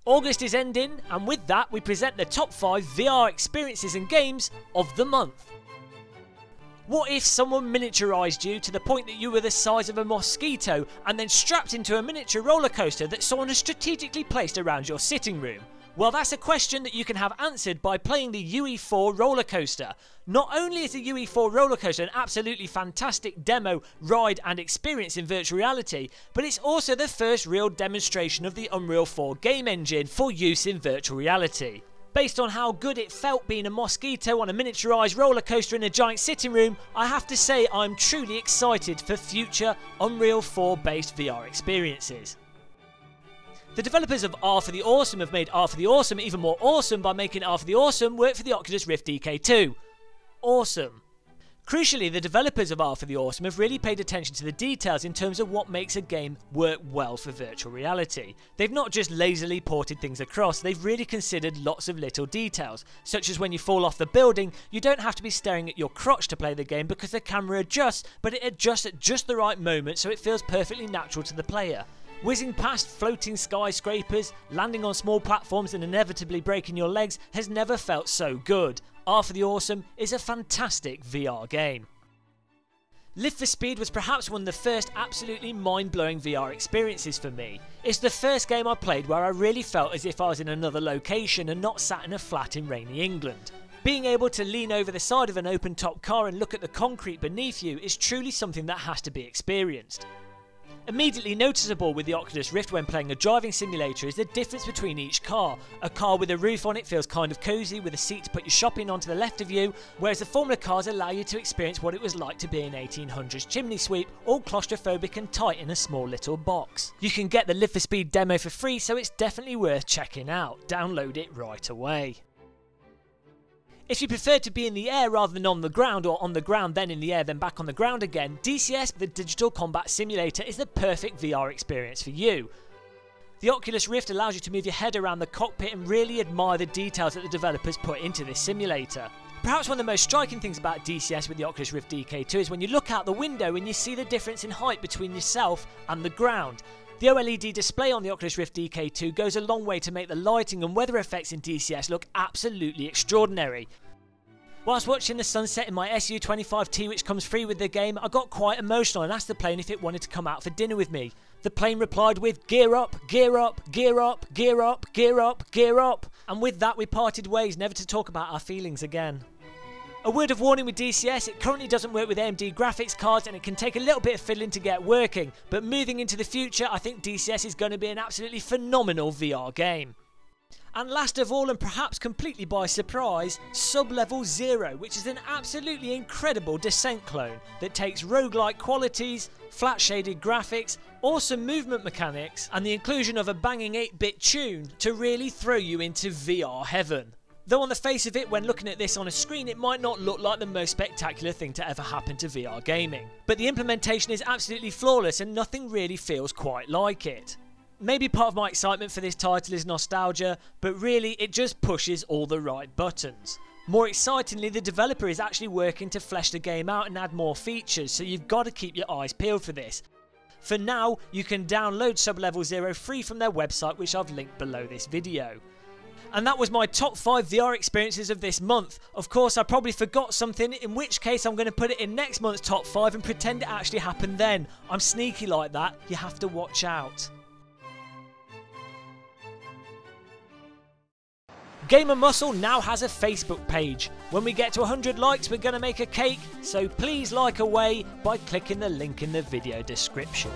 August is ending, and with that we present the top 5 VR experiences and games of the month. What if someone miniaturised you to the point that you were the size of a mosquito and then strapped into a miniature roller coaster that someone has strategically placed around your sitting room? Well, that's a question that you can have answered by playing the UE4 roller coaster. Not only is the UE4 roller coaster an absolutely fantastic demo, ride and experience in virtual reality, but it's also the first real demonstration of the Unreal 4 game engine for use in virtual reality. Based on how good it felt being a mosquito on a miniaturised roller coaster in a giant sitting room, I have to say I'm truly excited for future Unreal 4 based VR experiences. The developers of R for the Awesome have made R for the Awesome even more awesome by making R for the Awesome work for the Oculus Rift DK2. Awesome. Crucially, the developers of R for the Awesome have really paid attention to the details in terms of what makes a game work well for virtual reality. They've not just lazily ported things across, they've really considered lots of little details, such as when you fall off the building, you don't have to be staring at your crotch to play the game because the camera adjusts, but it adjusts at just the right moment so it feels perfectly natural to the player. Whizzing past floating skyscrapers, landing on small platforms and inevitably breaking your legs has never felt so good. R for the Awesome is a fantastic VR game. Live for Speed was perhaps one of the first absolutely mind-blowing VR experiences for me. It's the first game I played where I really felt as if I was in another location and not sat in a flat in rainy England. Being able to lean over the side of an open-top car and look at the concrete beneath you is truly something that has to be experienced. Immediately noticeable with the Oculus Rift when playing a driving simulator is the difference between each car. A car with a roof on it feels kind of cosy with a seat to put your shopping on to the left of you, whereas the Formula cars allow you to experience what it was like to be an 1800s chimney sweep, all claustrophobic and tight in a small little box. You can get the Live for Speed demo for free, so it's definitely worth checking out. Download it right away. If you prefer to be in the air rather than on the ground, or on the ground then in the air then back on the ground again, DCS, the Digital Combat Simulator, is the perfect VR experience for you. The Oculus Rift allows you to move your head around the cockpit and really admire the details that the developers put into this simulator. Perhaps one of the most striking things about DCS with the Oculus Rift DK2 is when you look out the window and you see the difference in height between yourself and the ground. The OLED display on the Oculus Rift DK2 goes a long way to make the lighting and weather effects in DCS look absolutely extraordinary. Whilst watching the sunset in my SU-25T, which comes free with the game, I got quite emotional and asked the plane if it wanted to come out for dinner with me. The plane replied with gear up, gear up, gear up, gear up, gear up, gear up, and with that we parted ways, never to talk about our feelings again. A word of warning with DCS, it currently doesn't work with AMD graphics cards and it can take a little bit of fiddling to get working, but moving into the future I think DCS is going to be an absolutely phenomenal VR game. And last of all, and perhaps completely by surprise, SubLevelZero, which is an absolutely incredible Descent clone that takes roguelike qualities, flat shaded graphics, awesome movement mechanics, and the inclusion of a banging 8-bit tune to really throw you into VR heaven. Though on the face of it, when looking at this on a screen, it might not look like the most spectacular thing to ever happen to VR gaming. But the implementation is absolutely flawless and nothing really feels quite like it. Maybe part of my excitement for this title is nostalgia, but really it just pushes all the right buttons. More excitingly, the developer is actually working to flesh the game out and add more features, so you've got to keep your eyes peeled for this. For now, you can download SubLevelZero free from their website, which I've linked below this video. And that was my top 5 VR experiences of this month. Of course, I probably forgot something, in which case I'm going to put it in next month's top 5 and pretend it actually happened then. I'm sneaky like that, you have to watch out. GamerMuscle now has a Facebook page. When we get to 100 likes, we're going to make a cake, so please like away by clicking the link in the video description.